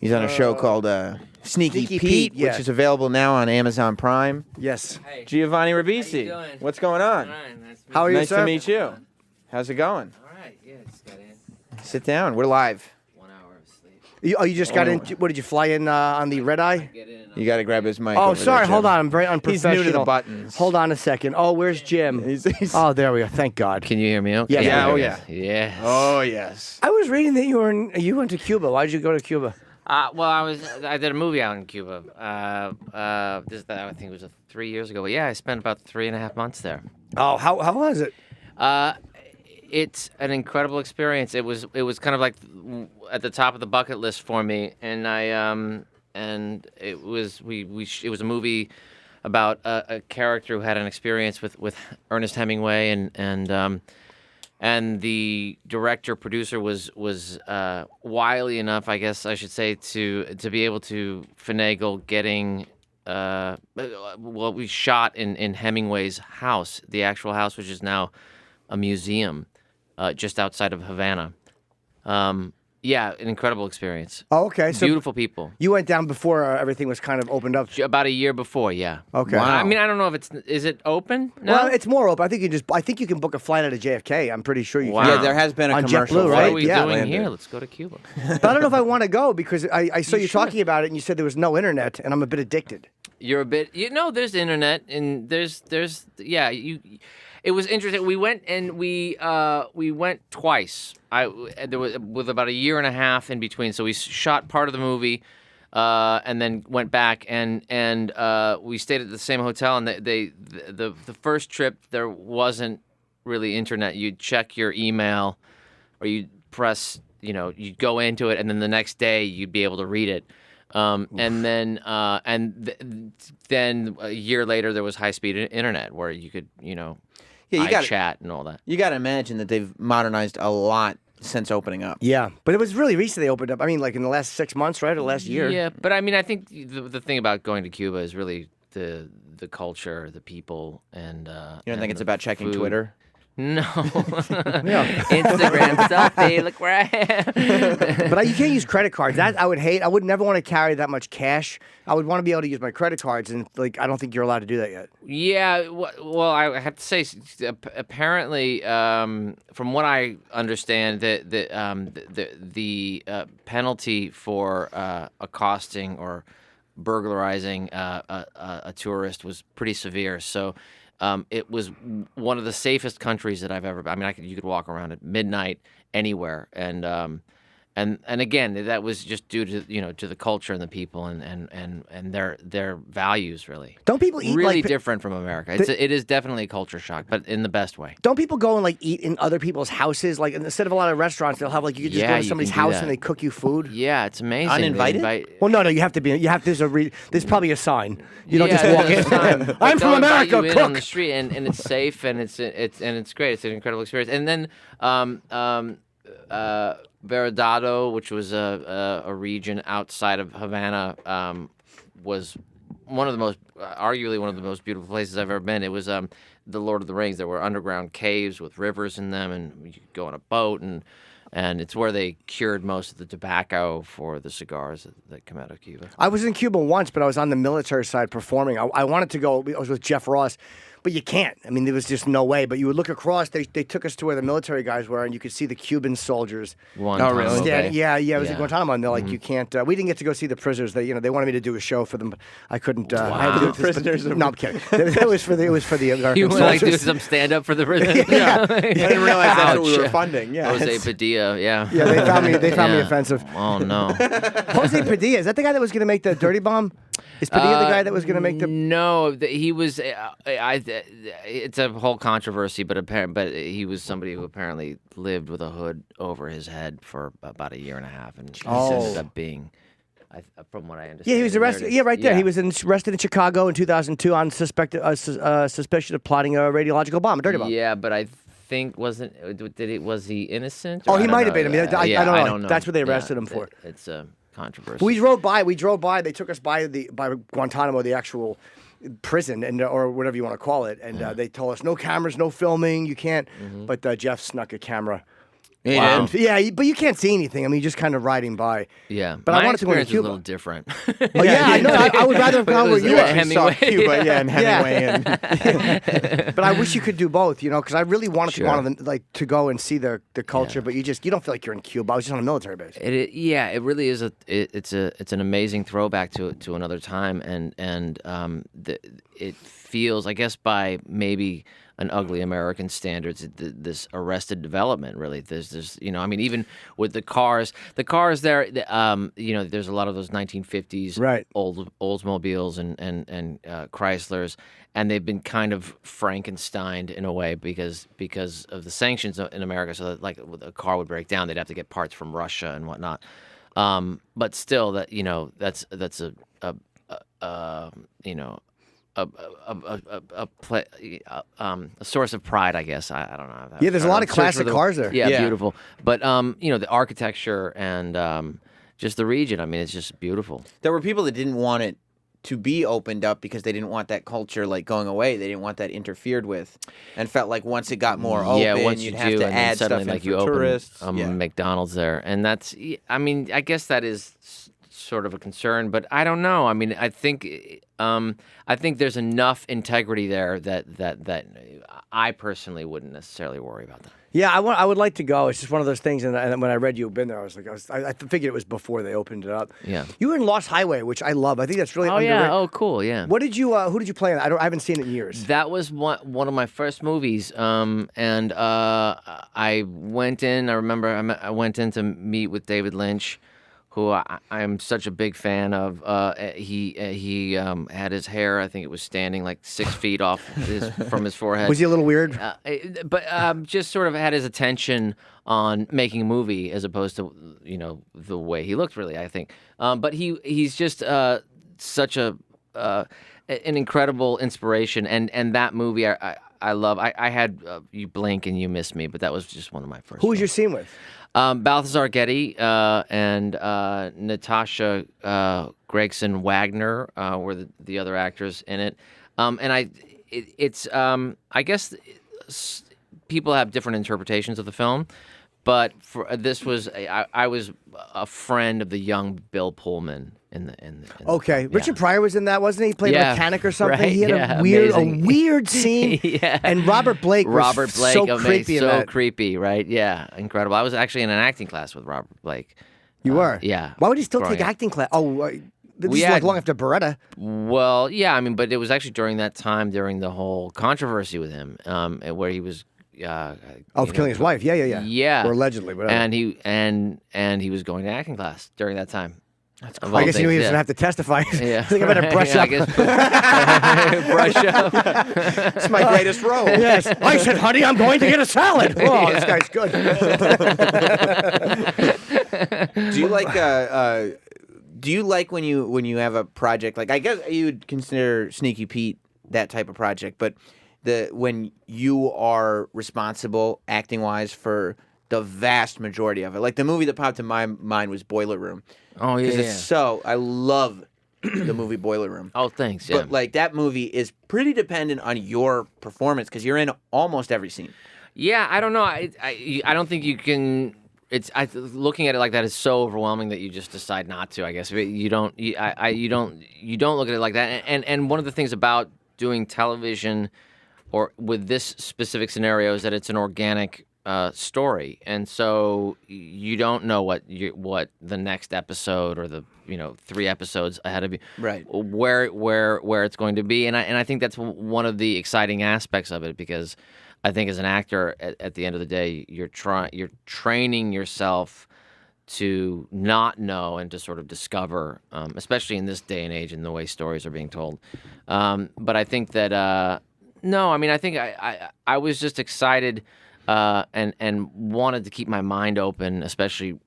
He's on a show called Sneaky Pete, yeah. which is available now on Amazon Prime. Yes. Hey, Giovanni how you Ribisi, doing? what's going on? All right, nice to meet How are you, Nice sir? to meet you. How's it going? All right, yeah, just got in. Sit down. We're live. 1 hour of sleep. You just got in. What did you fly in on the red eye? Get in. You got to grab his mic. Oh, over sorry. there, Hold Jim. on. I'm very unprofessional. He's new to the buttons. Hold on a second. Oh, where's Jim? He's- Oh, there we go. Thank God. Can you hear me? Okay. Yeah, yeah, oh, yeah. Yeah. Oh, yes. I was reading that you went to Cuba. Why did you go to Cuba? Well, I did a movie out in Cuba. I think it was 3 years ago. But yeah, I spent about 3.5 months there. Oh, how was it? It's an incredible experience. It was kind of like at the top of the bucket list for me, and it was it was a movie about a character who had an experience with Ernest Hemingway, and the director producer was wily enough, I guess I should say, to be able to finagle getting. We shot in Hemingway's house, the actual house, which is now a museum just outside of Havana. Yeah, an incredible experience. Oh, okay. So Beautiful people. you went down before everything was kind of opened up. About a year before, yeah. Okay. Wow. I mean, I don't know if is it open now? Well, it's more open. I think you can book a flight out of JFK. I'm pretty sure you Wow. can. Yeah, there has been a On commercial. JetBlue, What right? are we Yeah. doing landed. here? Let's go to Cuba. But I don't know if I want to go because I saw you should. talking about it and you said there was no internet and I'm a bit addicted. You're a bit, there's internet and there's yeah. It was interesting. We went and we went twice. There was with about a year and a half in between. So we shot part of the movie, and then went back and we stayed at the same hotel. And the first trip there wasn't really internet. You'd check your email, or you'd press, you'd go into it, and then the next day you'd be able to read it. And then then a year later there was high-speed internet where you could, Yeah, you got chat and all that. You got to imagine that they've modernized a lot since opening up. Yeah, but it was really recent they opened up. I mean, like in the last 6 months, right, or last year. Yeah, but I mean, I think the thing about going to Cuba is really the culture, the people, and You don't think it's about checking food. Twitter? No. Instagram selfie, look where I am. But you can't use credit cards. That I would hate. I would never want to carry that much cash. I would want to be able to use my credit cards, and I don't think you're allowed to do that yet. Yeah, well, I have to say, apparently, from what I understand, the penalty for accosting or burglarizing a tourist was pretty severe. So it was one of the safest countries that I've ever been. I mean, you could walk around at midnight anywhere, and again, that was just due to to the culture and the people and their values. Really, Don't people eat really like different from America? It is definitely a culture shock, but in the best way. Don't people go and eat in other people's houses? Like instead of a lot of restaurants, they'll have you could just Yeah, go to you somebody's can do house that. and they cook you food. Yeah, it's amazing. They Uninvited? invite- No, you have to be. There's probably a sign. You don't Yeah, just walk in. there's a sign. But I'm they'll from invite America. You in Cook. on the street, and it's safe, and it's great. It's an incredible experience. And then Veredado, which was a region outside of Havana, was one of the most, arguably one of the most beautiful places I've ever been. It was the Lord of the Rings. There were underground caves with rivers in them, and you could go on a boat, and it's where they cured most of the tobacco for the cigars that come out of Cuba. I was in Cuba once, but I was on the military side performing. I wanted to go. I was with Jeff Ross, but you can't. I mean, there was just no way. But you would look across. They took us to where the military guys were, and you could see the Cuban soldiers. Guantanamo really? Bay. Yeah. It was Yeah. at Guantanamo, and they're like, you can't. We didn't get to go see the prisoners. They wanted me to do a show for them, but I couldn't. I had to do it Prisoners of- No, I'm kidding. It was for the American You want to do soldiers. some stand up for the prison? Yeah. I didn't realize that's what we were Ouch. funding. Yeah. Jose Padilla, yeah. Yeah, they found me. They found me Yeah. offensive. Oh no. Jose Padilla, is that the guy that was going to make the dirty bomb? Is Padilla the guy that was going to make the? No, he was. It's a whole controversy, but he was somebody who apparently lived with a hood over his head for about a year and a half, and ended up being, from what I understand. Yeah, he was arrested. Yeah, right there. Yeah. He was arrested in Chicago in 2002 on suspicion of plotting a radiological bomb, a dirty bomb. Yeah, but I think was he innocent? Oh, or he I don't might have know. been. I mean, Yeah, I don't know. don't know. That's what they Yeah, arrested him for. It's a controversy. We drove by. They took us by Guantanamo, the actual prison, and or whatever you want to call it, and they told us no cameras, no filming, you can't. But Jeff snuck a camera Wow. Yeah, but you can't see anything. I mean, you're just kind of riding by. Yeah, But my I wanted to go to experience was a Cuba. little different. Oh, yeah, I know. I would rather have But it gone where was, you uh, are. Hemingway. Saw Cuba, yeah, and Yeah. Hemingway, and But I wish you could do both, because I really wanted Sure. to go and see the culture, but you don't feel like you're in Cuba. I was just on a military base. It really is it's an amazing throwback to another time, and it feels, I guess, by maybe an ugly American standards, this arrested development. Really, there's I mean, even with the cars there, there's a lot of those 1950s Right. Oldsmobiles and Chryslers, and they've been kind of Frankensteined in a way because of the sanctions in America. So that, like, a car would break down, they'd have to get parts from Russia and whatnot. But still, that's a source of pride, I guess. I don't know. Yeah, there's a lot of Search for classic cars there. Yeah, Yeah. beautiful. But the architecture and just the region. I mean, it's just beautiful. there were people that didn't want it to be opened up because they didn't want that culture like going away. They didn't want that interfered with, and felt like once it got more open, once you'd you have do, to and then add suddenly, stuff in like, for you open tourists. McDonald's there, and that's. I mean, I guess that is sort of a concern, but I don't know. I mean, I think there's enough integrity there that I personally wouldn't necessarily worry about that. Yeah, I would like to go. It's just one of those things. And when I read you've been there, I figured it was before they opened it up. Yeah. You were in Lost Highway, which I love. I think that's really Oh underrated. yeah. Oh cool. Yeah. What did you? Who did you play in? I haven't seen it in years. That was one of my first movies, and I went in. I remember I went in to meet with David Lynch, who I'm such a big fan of. He had his hair, I think it was standing like 6 feet off from his forehead. Was he a little weird? But just sort of had his attention on making a movie as opposed to the way he looked, really, I think. But he's just such an incredible inspiration, and that movie I love. I had You Blink and You Miss Me, but that was just one of my first. Who was your films. scene with? Balthazar Getty and Natasha Gregson Wagner were the other actors in it. And I guess people have different interpretations of the film, but this was I was a friend of the young Bill Pullman in the Okay, yeah. Richard Pryor was in that, wasn't he? He played a Yeah, mechanic or something. right, He had yeah, a amazing. weird scene. Yeah. And Robert Blake was so amazing, creepy in so that. creepy, right? Yeah, incredible. I was actually in an acting class with Robert Blake. You were? Yeah. Why would he still growing take up. acting class? Oh, this is had- like long after Beretta. Well, yeah, I mean, but it was actually during that time, during the whole controversy with him, where he was. For killing his wife. Yeah. Yeah. Or allegedly, whatever. And he was going to acting class during that time. That's cool. I guess he knew he doesn't have to testify. Yeah. I think I better brush Yeah, up. I guess brush up. It's my greatest role. Yes. I said, honey, I'm going to get a salad. Oh, this guy's good. Do you like when you have a project, like, I guess you'd consider Sneaky Pete that type of project, but when you are responsible acting wise for the vast majority of it, like the movie that popped in my mind was Boiler Room. Oh yeah. Because I love the movie Boiler Room. Oh, thanks. Yeah. But like that movie is pretty dependent on your performance because you're in almost every scene. Yeah, I don't know. I don't think you can. Looking at it like that is so overwhelming that you just decide not to. I guess you don't look at it like that. And one of the things about doing television, or with this specific scenario, is that it's an organic story, and so you don't know what the next episode or the 3 episodes ahead of you, Right. where it's going to be, and I think that's one of the exciting aspects of it, because I think as an actor, at the end of the day, you're training yourself to not know and to sort of discover, especially in this day and age and the way stories are being told. But I think that no, I mean, I think I was just excited and wanted to keep my mind open, especially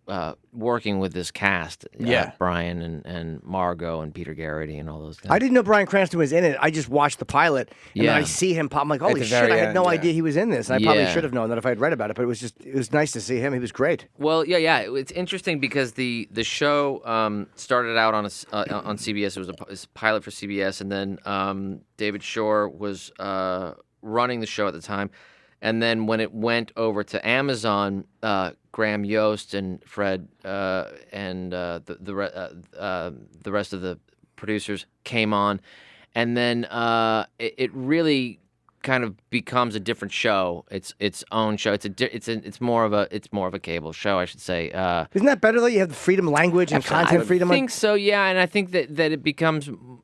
working with this cast. Yeah. Brian and Margot and Peter Garrity and all those guys. I didn't know Bryan Cranston was in it. I just watched the pilot, and then Yeah. I see him pop. I'm like, holy the shit! very I had end, no yeah. idea he was in this. And I probably Yeah. should have known that if I'd read about it. But it was nice to see him. He was great. Well, yeah. It's interesting because the show started out on CBS. It was a pilot for CBS, and then David Shore was running the show at the time, And then when it went over to Amazon, Graham Yost and Fred and the rest of the producers came on, and then it really kind of becomes a different show. It's its own show. It's more of a cable show, I should say. Isn't that better though? You have the freedom of language and content freedom. I think so, yeah, and I think that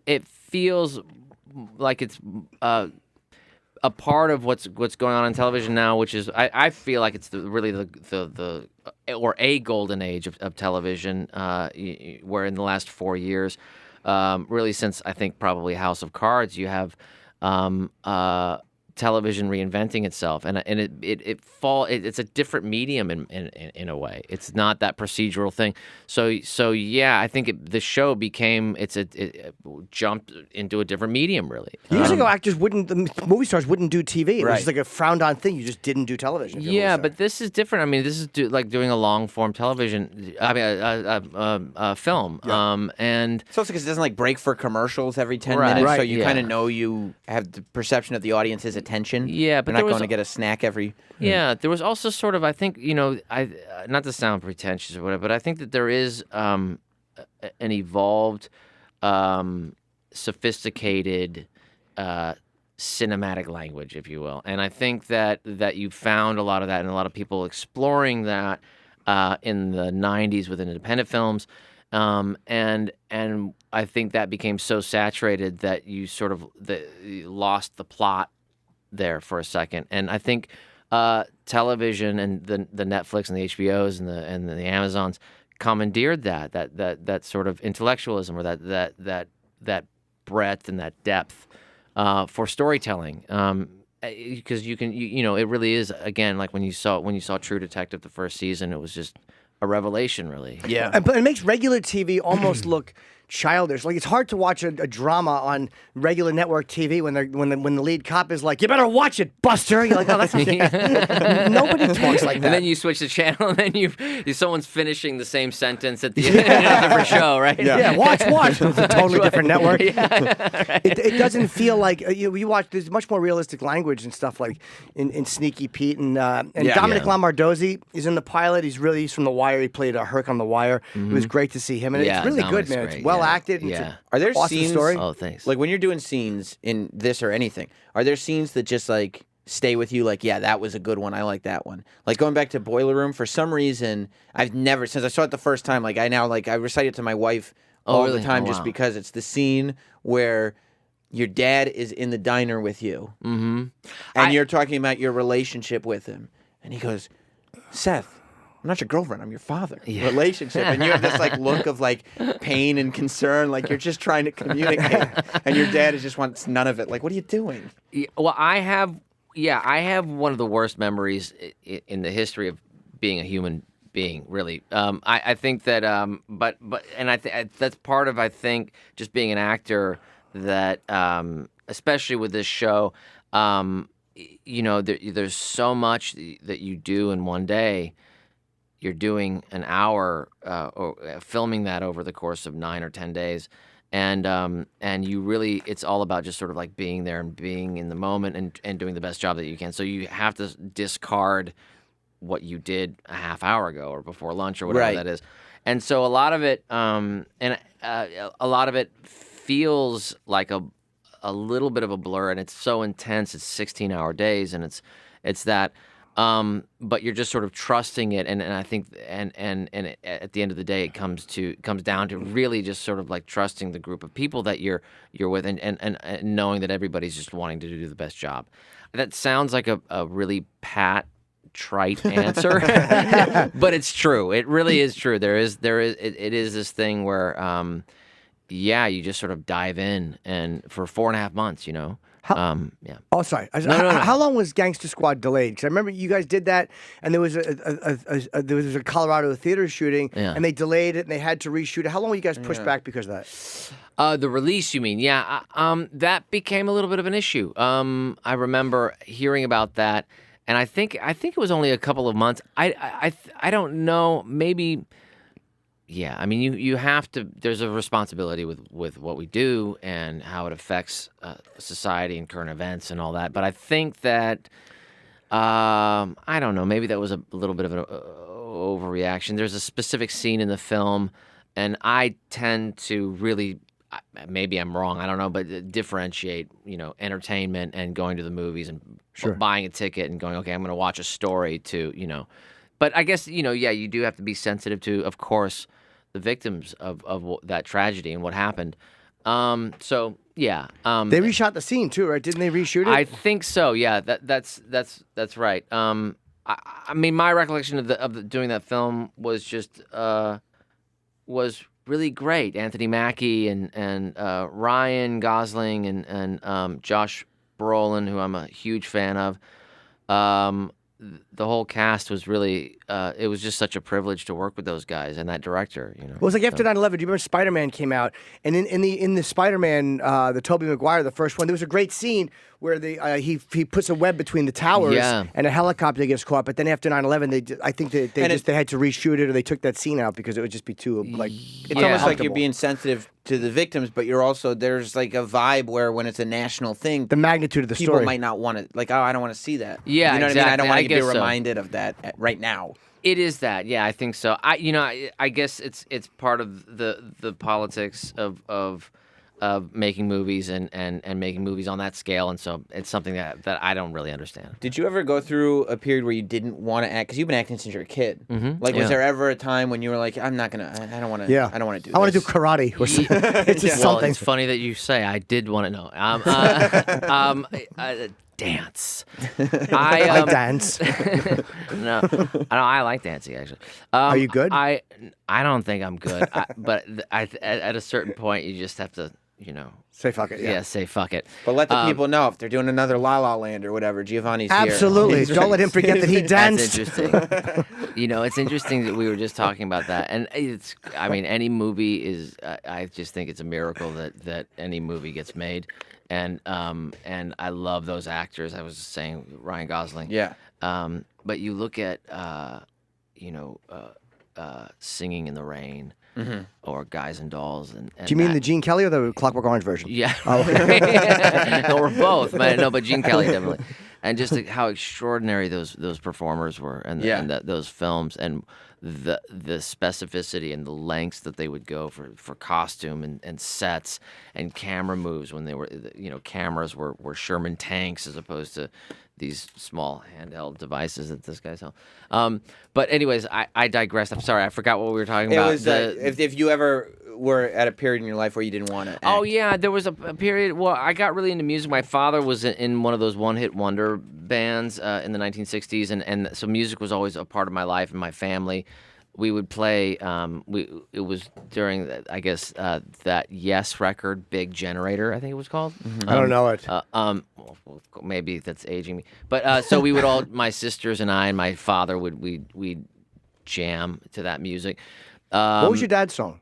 it feels like it's a part of what's going on television now, which is I feel like it's really the or a golden age of television, where in the last 4 years, really since I think probably House of Cards, you have television reinventing itself, and it's a different medium in a way. It's not that procedural thing. So yeah, I think the show became it jumped into a different medium really. Years ago, movie stars wouldn't do TV. It was Right. just like a frowned on thing. You just didn't do television. if you're a Yeah, movie star. but this is different. I mean, this is like doing a long form television. I mean, a film. And It's also because it doesn't like break for commercials every 10 Right. minutes, so Right, you yeah. kind of know you have the perception of the audience's attention. Yeah, but you're there not was going to get a snack every. yeah, there was also sort of, I think, not to sound pretentious or whatever, but I think that there is an evolved, sophisticated cinematic language, if you will, and I think that you found a lot of that and a lot of people exploring that in the '90s with independent films, and I think that became so saturated that you sort of you lost the plot there for a second, and I think television and the Netflix and the HBOs and the Amazons commandeered that sort of intellectualism or that breadth and that depth for storytelling, because you can it really is, again, like when you saw True Detective the first season, it was just a revelation, really. Yeah. But it makes regular TV almost look childish. Like it's hard to watch a drama on regular network TV when the lead cop is like, "You better watch it, Buster." You're like, "Oh, that's nobody talks like that." And then you switch the channel, and then someone's finishing the same sentence at the end of a different show, right? Yeah, watch. It's a totally different network. Yeah. It doesn't feel like you watch. There's much more realistic language and stuff like in Sneaky Pete and Dominic Lombardozzi is in the pilot. He's from The Wire. He played Herc on The Wire. It was great to see him, and Yeah, it's really Dominic's good, man. great, It's well yeah. acted. And Yeah. It's Are there an awesome scenes? story. Oh, thanks. Like when you're doing scenes in this or anything, are there scenes that just like stay with you? Like, yeah, that was a good one. I like that one. Like going back to Boiler Room, for some reason, I've never, since I saw it the first time, like I recite it to my wife all really? the time Oh, just wow. because it's the scene where your dad is in the diner with you, and you're talking about your relationship with him, and he goes, "Seth, I'm not your girlfriend. I'm your father." Relationship, and you have this like look of like pain and concern, like you're just trying to communicate, and your dad just wants none of it. Like, what are you doing? Yeah, well, I have one of the worst memories in the history of being a human being. Really, I think that, but that's part of, I think, just being an actor. That especially with this show, there's so much that you do in one day. You're doing an hour or filming that over the course of 9 or 10 days, and you really, it's all about just sort of like being there and being in the moment and doing the best job that you can. So you have to discard what you did a half hour ago or before lunch or whatever Right. that is, and so a lot of it feels like a little bit of a blur, and it's so intense. It's 16-hour days, and it's that. But you're just sort of trusting it, and I think and at the end of the day, it comes down to really just sort of like trusting the group of people that you're with, and knowing that everybody's just wanting to do the best job. That sounds like a really pat, trite answer, but it's true. It really is true. It is this thing where you just sort of dive in, and for 4.5 months, yeah. Oh, sorry. How long was Gangster Squad delayed? Because I remember you guys did that, and there was a Colorado theater shooting, and they delayed it, and they had to reshoot it. How long were you guys pushed back because of that? The release, you mean? Yeah. That became a little bit of an issue. I remember hearing about that, and I think it was only a couple of months. I don't know. Maybe. Yeah, I mean, you have to. There's a responsibility with what we do and how it affects society and current events and all that. But I think that I don't know. Maybe that was a little bit of an overreaction. There's a specific scene in the film, and I tend to really, maybe I'm wrong, I don't know, but differentiate, entertainment and going to the movies and buying a ticket and going, okay, I'm going to watch a story to. But I guess, yeah, you do have to be sensitive to, of course, the victims of that tragedy and what happened. So yeah, they reshot the scene too, right? Didn't they reshoot it? I think so. Yeah, that's right. I mean, my recollection of the doing that film was just was really great. Anthony Mackie and Ryan Gosling and Josh Brolin, who I'm a huge fan of. The whole cast was really, it was just such a privilege to work with those guys and that director, Well, it was like after 9/11. Do you remember Spider-Man came out? And in the Spider-Man, the Tobey Maguire, the first one, there was a great scene where he puts a web between the towers and a helicopter gets caught. But then after 9/11, I think they had to reshoot it, or they took that scene out because it would just be too It's almost like you're being sensitive to the victims, but you're also, there's like a vibe where when it's a national thing, the magnitude of the people story might not want to, like, oh, I don't want to see that. Yeah, you know exactly. what I mean? I don't want to be guess so. reminded of that right now. It is that, yeah, I think so. I guess it's part of the politics of making movies and making movies on that scale, and so it's something that I don't really understand. Did you ever go through a period where you didn't want to act? Because you've been acting since you were a kid. Mm-hmm. Like, was there ever a time when you were like, I'm not gonna, I don't want to, I don't want to do this. I want to do karate. Or something. It's just Well, something. it's funny that you say. I did want to know. Dance. I dance. No, I like dancing actually. Are you good? I don't think I'm good, but at a certain point you just have to, say fuck it. yeah, say fuck it. But let the people know if they're doing another La La Land or whatever. Giovanni's Absolutely. here. Don't let him forget that he danced. That's interesting. It's interesting that we were just talking about that, and any movie is. I just think it's a miracle that any movie gets made. And I love those actors. I was saying Ryan Gosling. Yeah. But you look at Singing in the Rain or Guys and Dolls. And Do you mean the Gene Kelly or the Clockwork Orange version? Yeah. Oh, okay. Or both. No, but Gene Kelly definitely. And just how extraordinary those performers were, and those films, and the specificity and the lengths that they would go for costume and sets and camera moves when they were, cameras were Sherman tanks as opposed to these small handheld devices that this guy's held. But anyways, I digressed. I'm sorry, I forgot what we were talking about. It was if you ever were at a period in your life where you didn't want to act. Oh yeah, there was a period. Well, I got really into music. My father was in one of those one-hit wonder bands in the 1960s, and so music was always a part of my life and my family. We would play. It was during, I guess, that Yes record, Big Generator, I think it was called. Mm-hmm. I don't know it. Well, maybe that's aging me. But so we would all, my sisters and I and my father we'd jam to that music. What was your dad's song?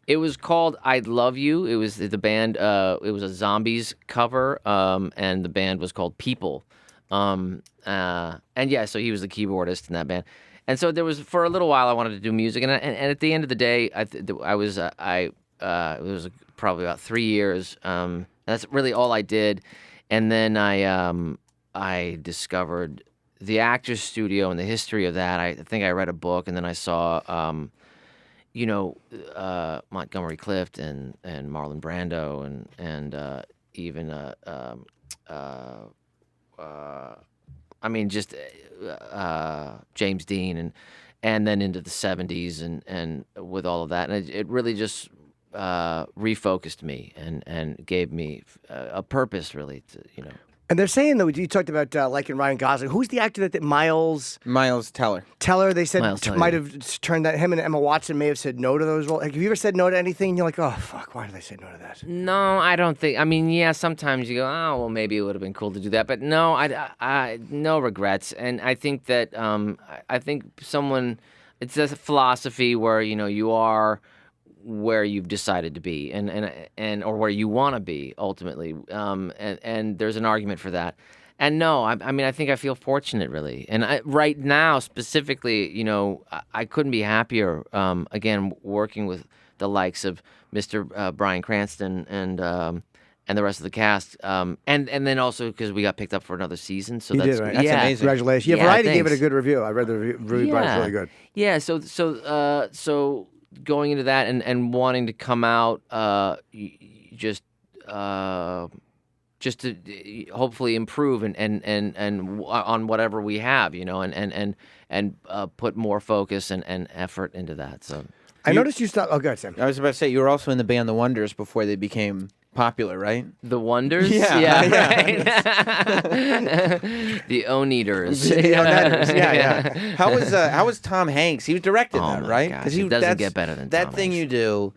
It was called "I'd Love You." It was the band. It was a Zombies cover, and the band was called People. And yeah, so he was the keyboardist in that band. And so there was, for a little while, I wanted to do music, and at the end of the day, it was probably about 3 years. That's really all I did, and then I discovered the Actors Studio and the history of that. I think I read a book, and then I saw Montgomery Clift and Marlon Brando and even James Dean and then into the 70s and with all of that, and it really just refocused me and gave me a purpose, really, to. And they're saying, though, you talked about liking Ryan Gosling. Who's the actor that Miles Teller? They said might have turned that. Him and Emma Watson may have said no to those roles. Like, have you ever said no to anything? And you're like, oh fuck, why did I say no to that? No, I don't think. I mean, yeah, sometimes you go, oh well, maybe it would have been cool to do that, but no, I no regrets. And I think that I think it's a philosophy where you are where you've decided to be and or where you want to be ultimately, and there's an argument for that. And no, I mean, I think I feel fortunate, really. And right now, specifically, I couldn't be happier, again, working with the likes of Mr. Bryan Cranston and the rest of the cast, and then also because we got picked up for another season. So You that's did, right? That's yeah, amazing. Congratulations. Yeah, Yeah, Variety gave it a thanks. good review. I read the review, but it's really good. Yeah, so going into that and wanting to come out, just to hopefully improve and on whatever we have, and put more focus and effort into that. So I noticed you stopped. Oh, go ahead, Sam. I was about to say you were also in the band The Wonders before they became popular, right? the Wonders, Yeah. right? The Oneaters, Yeah. How was Tom Hanks? He directed Oh that, my right? gosh, it doesn't get better than that Tom thing Hanks. you do.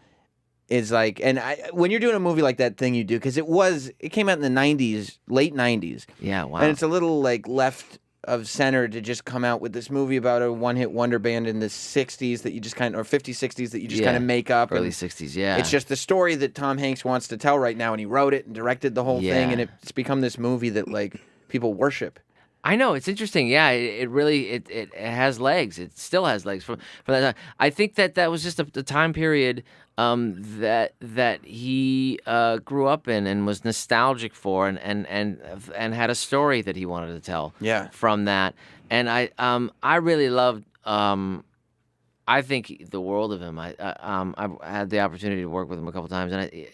Is like, and when you're doing a movie like that thing you do, because it came out in the '90s, late '90s, Yeah, wow. and it's a little like left of center to just come out with this movie about a one-hit wonder band in the '60s that you just kind of, or '50s, '60s that you just kind of make up. Early and '60s, yeah. It's just the story that Tom Hanks wants to tell right now, and he wrote it and directed the whole thing, Yeah. and it's become this movie that like people worship. I know, it's interesting. Yeah, it really it has legs. It still has legs from that time. I think that was just the time period that he grew up in and was nostalgic for, and had a story that he wanted to tell. Yeah. From that, and I really loved. I think the world of him. I've had the opportunity to work with him a couple times, and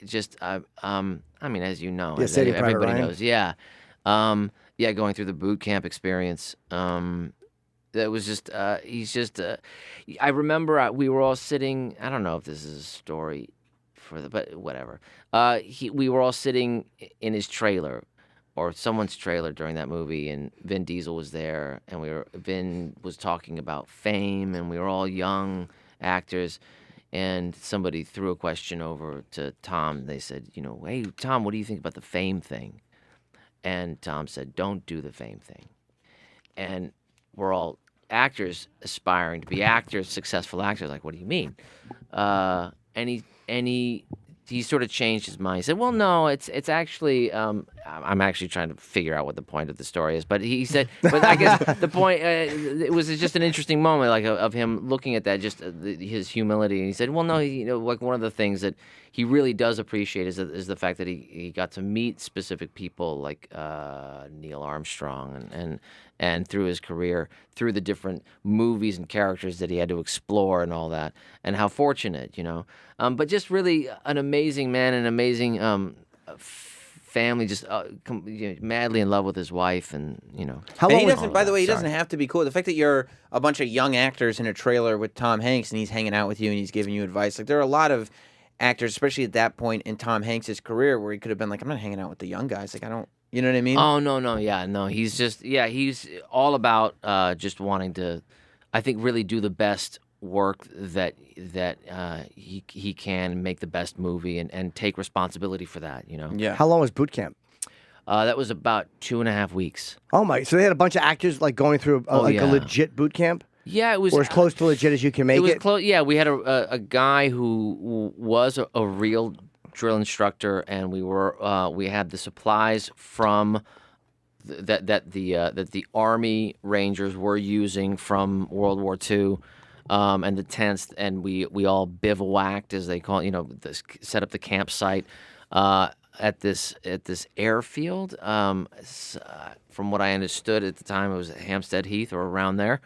I mean, as you know, as Saving Private everybody Ryan. knows, yeah. Yeah, going through the boot camp experience. That was just, he's just, I remember we were all sitting, I don't know if this is a story but whatever. We were all sitting in his trailer or someone's trailer during that movie, and Vin Diesel was there, and Vin was talking about fame, and we were all young actors, and somebody threw a question over to Tom. They said, hey, Tom, what do you think about the fame thing? And Tom said, don't do the fame thing. And we're all actors aspiring to be actors, successful actors. Like, what do you mean? And he sort of changed his mind. He said, well, no, it's actually, I'm actually trying to figure out what the point of the story is. But he said, but I guess the point, it was just an interesting moment, like of him looking at that, just his humility. And he said, well, no, like one of the things that he really does appreciate is the fact that he got to meet specific people like Neil Armstrong and through his career, through the different movies and characters that he had to explore and all that, and how fortunate, but just really an amazing man, an amazing family, just madly in love with his wife, and How And long he was doesn't. By the way, he doesn't have to be cool. The fact that you're a bunch of young actors in a trailer with Tom Hanks and he's hanging out with you and he's giving you advice. Like there are a lot of actors, especially at that point in Tom Hanks' career, where he could have been like, I'm not hanging out with the young guys. Like I don't. You know what I mean? Oh no, yeah, no. He's just he's all about just wanting to, I think, really do the best work that he can, make the best movie, and take responsibility for that. Yeah. How long was boot camp? That was about 2.5 weeks. Oh my! So they had a bunch of actors like going through a yeah. legit boot camp, Yeah, it was. or as close to legit as you can make It was it. close. Yeah, we had a guy who was a real drill instructor, and we had the supplies from that the Army Rangers were using from World War II, and the tents, and we all bivouacked, as they call it, set up the campsite at this airfield. From what I understood at the time, it was Hampstead Heath or around there,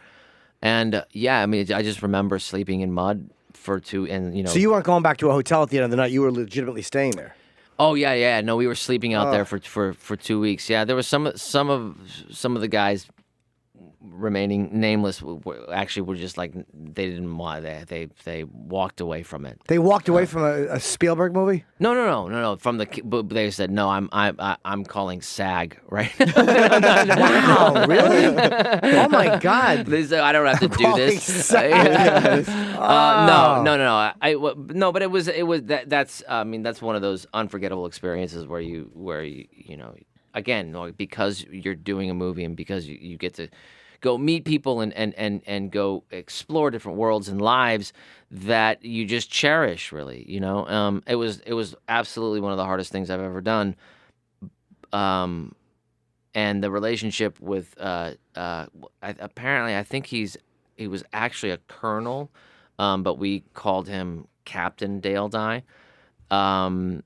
and I mean, I just remember sleeping in mud for 2, and So you weren't going back to a hotel at the end of the night. You were legitimately staying there. Oh yeah. No, we were sleeping out there for 2 weeks. Yeah, there was some of the guys remaining nameless actually were just like they didn't want they walked away from it. They walked away from a Spielberg movie. No. But they said no. I'm calling SAG right. Wow, really? Oh my God! They said I don't have to do Calling this. SAG. No. But it was that's I mean that's one of those unforgettable experiences where you again, because you're doing a movie and because you get to go meet people and go explore different worlds and lives that you just cherish, really. It was absolutely one of the hardest things I've ever done. And the relationship with apparently I think he was actually a colonel, but we called him Captain Dale Dye. And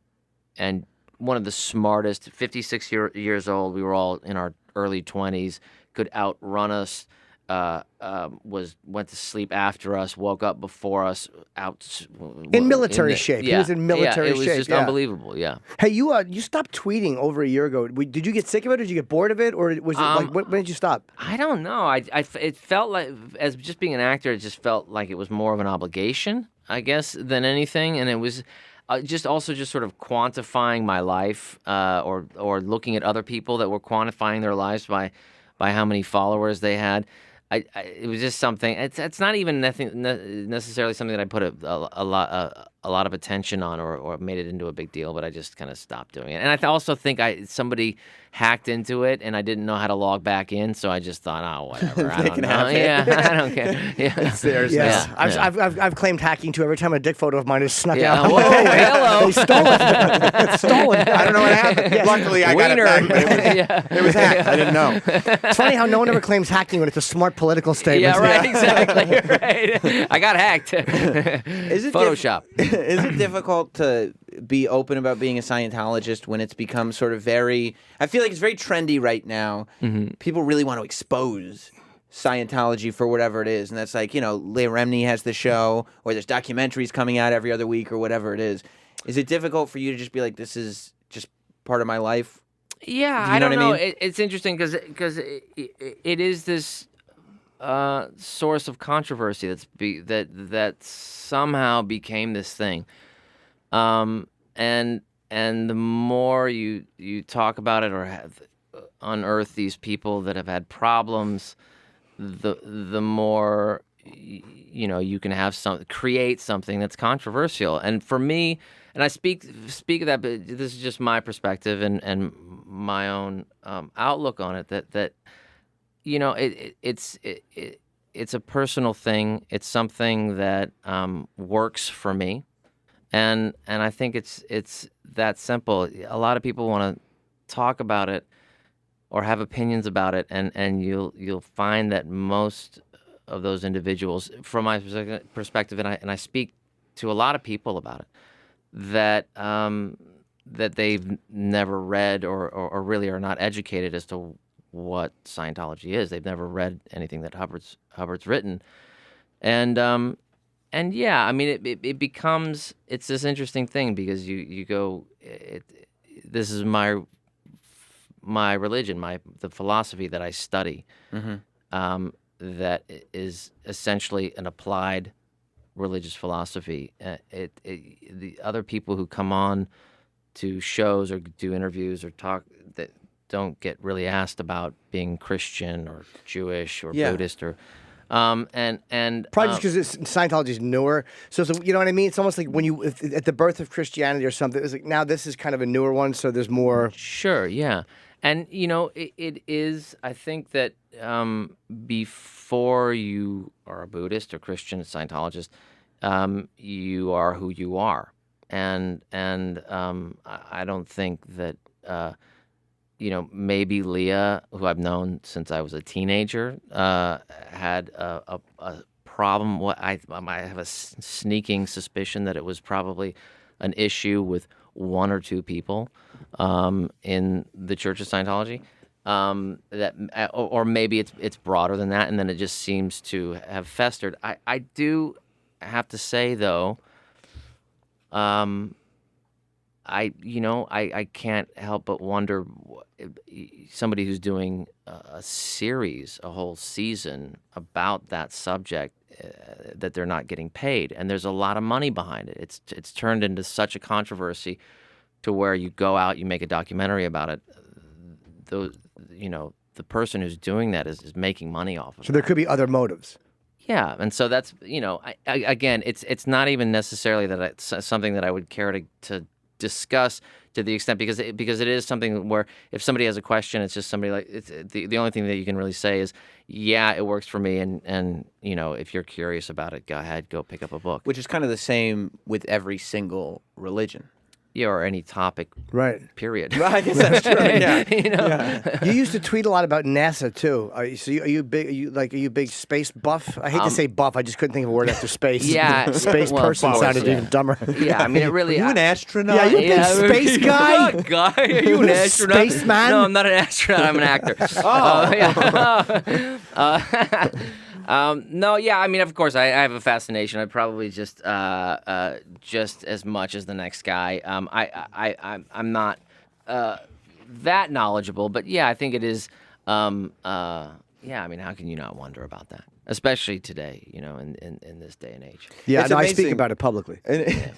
one of the smartest, 56 years old. We were all in our early 20s, could outrun us. Went to sleep after us, woke up before us, in military shape. He was in military shape. It was just unbelievable. Yeah. Hey, you stopped tweeting over a year ago. Did you get sick of it, or did you get bored of it, or was it when did you stop? I don't know. It felt like, as just being an actor, it just felt like it was more of an obligation, I guess, than anything, and it was. Just sort of quantifying my life, or looking at other people that were quantifying their lives by how many followers they had. It was just something. It's not even necessarily something that I put a lot of attention on or made it into a big deal. But I just kind of stopped doing it. And I also think somebody hacked into it, and I didn't know how to log back in, so I just thought, oh, whatever. I don't know. Yeah, I don't care. Yeah, it's theirs. Yes. Yeah. I've claimed hacking too. Every time a dick photo of mine is snuck out. Whoa, hello. They stole it. Stolen. I don't know what happened. Yeah. Luckily, I got it back, but it was hacked. I didn't know. It's funny how no one ever claims hacking when it's a smart political statement. Yeah, right. Exactly. Right. I got hacked. Is it Photoshop? Is it difficult to be open about being a Scientologist when it's become sort of very? I feel like it's very trendy right now. Mm-hmm. People really want to expose Scientology for whatever it is, and that's like, Leah Remini has the show, or there's documentaries coming out every other week, or whatever it is. Is it difficult for you to just be like, this is just part of my life? Yeah, I don't know. It's interesting because it is this source of controversy that somehow became this thing, and the more you talk about it or have unearth these people that have had problems, the more you can have create something that's controversial. And for me, and I speak of that, but this is just my perspective and my own outlook on it. That it's a personal thing. It's something that works for me, and I think it's that simple. A lot of people want to talk about it or have opinions about it, and you'll find that most of those individuals, from my perspective, and I speak to a lot of people about it, that they've never read or really are not educated as to what Scientology is. They've never read anything that Hubbard's written, and yeah, I mean, it becomes, it's this interesting thing because you go, this is my religion, the philosophy that I study, mm-hmm. That is essentially an applied religious philosophy. The other people who come on to shows or do interviews or talk that don't get really asked about being Christian or Jewish or Buddhist or and probably just because Scientology is newer, so you know what I mean. It's almost like when at the birth of Christianity or something. It's like now this is kind of a newer one, so there's more. Sure, yeah, and it is. I think that before you are a Buddhist or Christian Scientologist, you are who you are, and I don't think that. Maybe Leah, who I've known since I was a teenager, had a problem. I have a sneaking suspicion that it was probably an issue with one or two people in the Church of Scientology. Or maybe it's broader than that, and then it just seems to have festered. I do have to say though. I can't help but wonder, somebody who's doing a whole season about that subject, that they're not getting paid, and there's a lot of money behind it. It's turned into such a controversy to where you go out, you make a documentary about it. The person who's doing that is making money off of it. So there could be other motives. Yeah, and so that's again, it's not even necessarily that it's something that I would care to discuss to the extent because it is something where if somebody has a question, it's just somebody like the only thing that you can really say is, yeah, it works for me, and if you're curious about it, go ahead, go pick up a book. Which is kind of the same with every single religion. or any topic. Right. Period. Well, I guess that's true. Yeah. You know? You used to tweet a lot about NASA too. Are you big? Are you a big space buff? I hate to say buff. I just couldn't think of a word after space. Yeah. Space Well, person of course, sounded even dumber. Yeah, I mean, it really. You an astronaut? Yeah, you a big space guy? Guy, are you an astronaut? Spaceman? No, I'm not an astronaut. I'm an actor. No, yeah. I mean, of course, I have a fascination. I probably just as much as the next guy. I'm not that knowledgeable, but yeah, I think it is. Yeah, I mean, how can you not wonder about that? Especially today, in this day and age. Yeah, It's no, I speak amazing. about it publicly.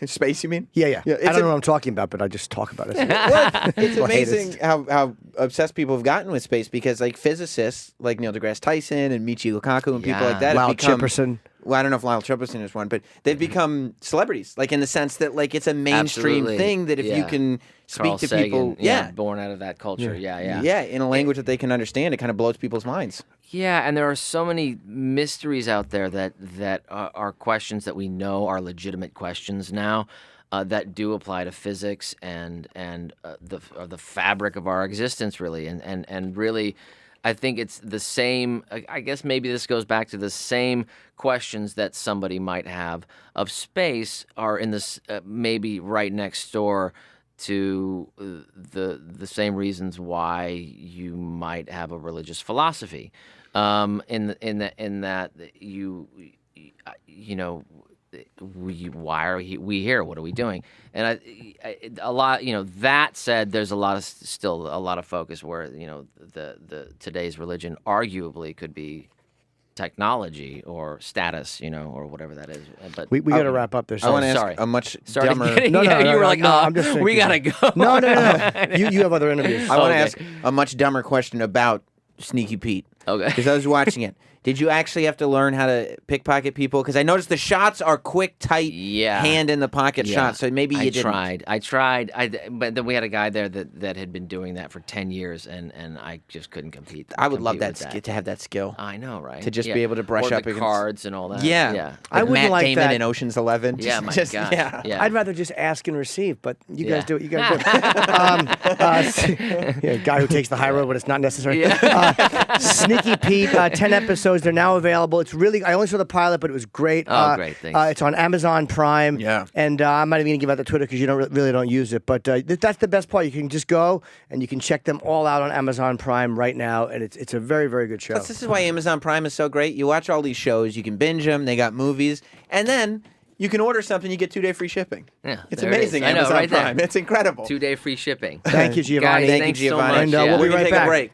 Space, you mean? Yeah. I it's don't know what I'm talking about, but I just talk about it. Well, it's People hate amazing it. how obsessed people have gotten with space because, like, physicists like Neil deGrasse Tyson and Michio Kaku and people like that Lyle have become. Chipperson. Well, I don't know if Lyle Chipperson is one, but they've become celebrities, like in the sense that, like, it's a mainstream Absolutely. thing that if you Yeah. can speak Carl to Sagan, people, born out of that culture. Yeah. in a language that they can understand, it kind of blows people's minds. Yeah, and there are so many mysteries out there that are questions that we know are legitimate questions now that do apply to physics and the fabric of our existence, really, and really. I think it's the same. I guess maybe this goes back to the same questions that somebody might have of space are in this maybe right next door to the same reasons why you might have a religious philosophy. In that why are we here? What are we doing? And a lot, that said, there's still a lot of focus where the today's religion arguably could be technology or status, or whatever that is. But We got to wrap up this. I want to ask sorry. a much Sorry, dumber. you were like, I'm just saying, we gotta go. No. You have other interviews. I want to Okay. ask a much dumber question about Sneaky Pete. Okay. Because I was watching it. Did you actually have to learn how to pickpocket people? Because I noticed the shots are quick, tight, hand in the pocket shots. So maybe you didn't. I tried. But then we had a guy there that had been doing that for 10 years, and I just couldn't compete. I would love with that to have that skill. I know, right? To just be able to brush or up the against cards and all that. Yeah. Yeah. I Like wouldn't Matt like Damon that. in Ocean's 11. Yeah, my Just- gosh. yeah. Yeah. I'd rather just ask and receive, but you guys Yeah. do what you guys do. Guy who takes the high road when it's not necessary. Yeah. Sneaky Pete, 10 episodes. They're now available. It's really, I only saw the pilot, but it was great. Great, thanks. It's on Amazon Prime. Yeah. And I'm not even going to give out the Twitter because you really don't use it. But that's the best part. You can just go and you can check them all out on Amazon Prime right now. And it's a very, very good show. Plus, this is why Amazon Prime is so great. You watch all these shows, you can binge them, they got movies, and then you can order something, you get 2-day free shipping. Yeah, It's there it amazing, is. I know, Amazon right there. Prime. It's incredible. 2-day free shipping. Thank you, Giovanni. Guys, Thank you, thanks so Giovanni. much. And Yeah. we'll be We can right take back. a break.